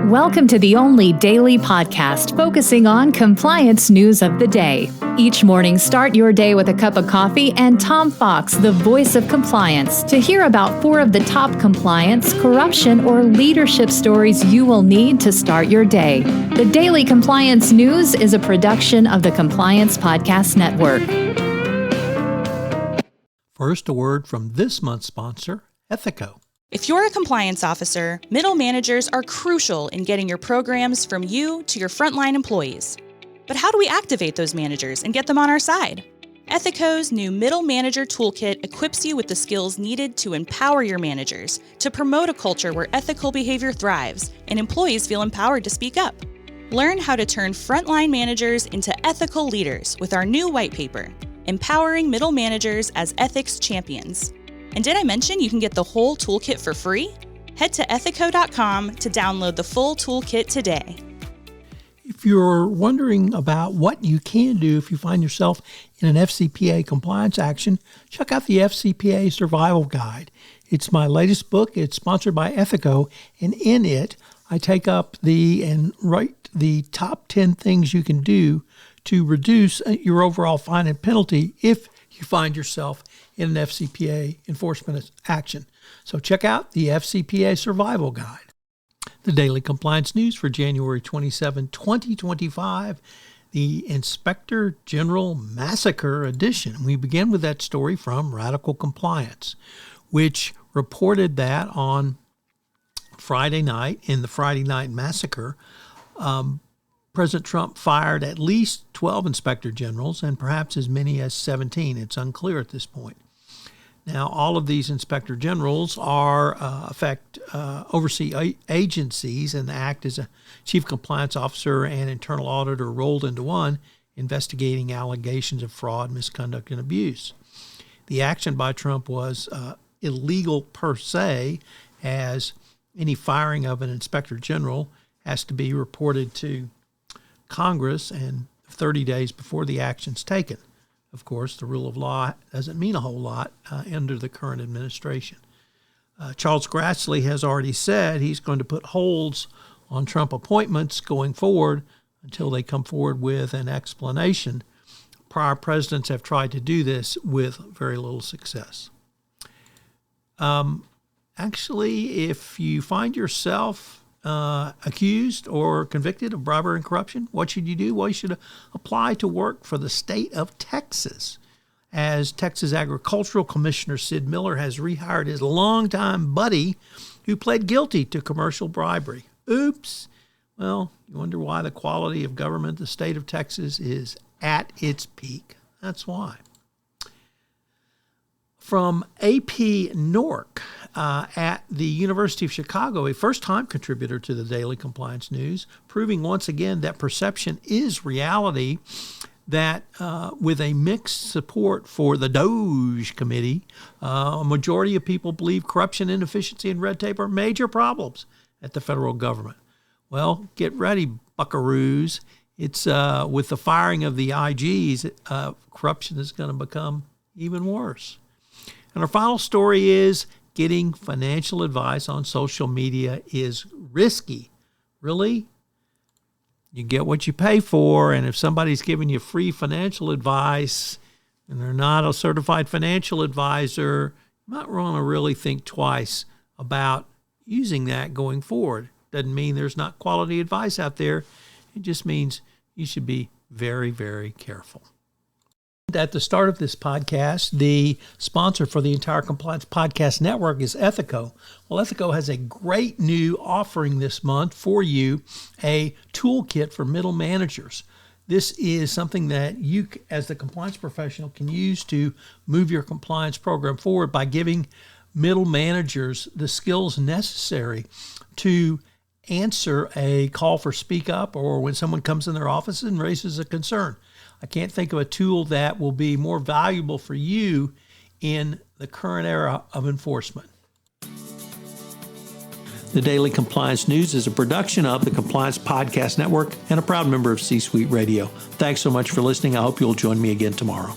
Welcome to the only daily podcast focusing on compliance news of the day. Each morning, start your day with a cup of coffee and Tom Fox, the voice of compliance, to hear about 4 of the top compliance, corruption, or leadership stories you will need to start your day. The Daily Compliance News is a production of the Compliance Podcast Network. First, a word from this month's sponsor, Ethico. If you're a compliance officer, middle managers are crucial in getting your programs from you to your frontline employees. But how do we activate those managers and get them on our side? Ethico's new Middle Manager Toolkit equips you with the skills needed to empower your managers, to promote a culture where ethical behavior thrives and employees feel empowered to speak up. Learn how to turn frontline managers into ethical leaders with our new white paper, Empowering Middle Managers as Ethics Champions. And did I mention you can get the whole toolkit for free? Head to ethico.com to download the full toolkit today. If you're wondering about what you can do if you find yourself in an FCPA compliance action, check out the FCPA Survival Guide. It's my latest book. It's sponsored by Ethico, and in it, I take up and write the top 10 things you can do to reduce your overall fine and penalty if you find yourself in an FCPA enforcement action. So check out the FCPA Survival Guide. The Daily Compliance News for January 27, 2025, the Inspector General Massacre edition. We begin with that story from Radical Compliance, which reported that on Friday night, in the Friday Night Massacre, President Trump fired at least 12 inspector generals and perhaps as many as 17. It's unclear at this point. Now, all of these inspector generals oversee agencies and act as a chief compliance officer and internal auditor rolled into one, investigating allegations of fraud, misconduct, and abuse. The action by Trump was illegal per se, as any firing of an inspector general has to be reported to Congress and 30 days before the action's taken. Of course, the rule of law doesn't mean a whole lot under the current administration. Charles Grassley has already said he's going to put holds on Trump appointments going forward until they come forward with an explanation. Prior presidents have tried to do this with very little success. Actually, if you find yourself accused or convicted of bribery and corruption, what should you do? Well, you should apply to work for the state of Texas, as Texas Agricultural Commissioner Sid Miller has rehired his longtime buddy who pled guilty to commercial bribery. Oops. Well, you wonder why the quality of government in the state of Texas is at its peak. That's why. From APNORC at the University of Chicago, a first-time contributor to the Daily Compliance News, proving once again that perception is reality, that with a mixed support for the DOGE committee, a majority of people believe corruption, inefficiency, and red tape are major problems at the federal government. Well, get ready, buckaroos. It's with the firing of the IGs, corruption is going to become even worse. And our final story is getting financial advice on social media is risky. Really? You get what you pay for, and if somebody's giving you free financial advice and they're not a certified financial advisor, you might want to really think twice about using that going forward. Doesn't mean there's not quality advice out there. It just means you should be very, very careful. At the start of this podcast, the sponsor for the entire Compliance Podcast Network is Ethico. Well, Ethico has a great new offering this month for you, a toolkit for middle managers. This is something that you, as the compliance professional, can use to move your compliance program forward by giving middle managers the skills necessary to answer a call for speak up or when someone comes in their office and raises a concern. I can't think of a tool that will be more valuable for you in the current era of enforcement. The Daily Compliance News is a production of the Compliance Podcast Network and a proud member of C-Suite Radio. Thanks so much for listening. I hope you'll join me again tomorrow.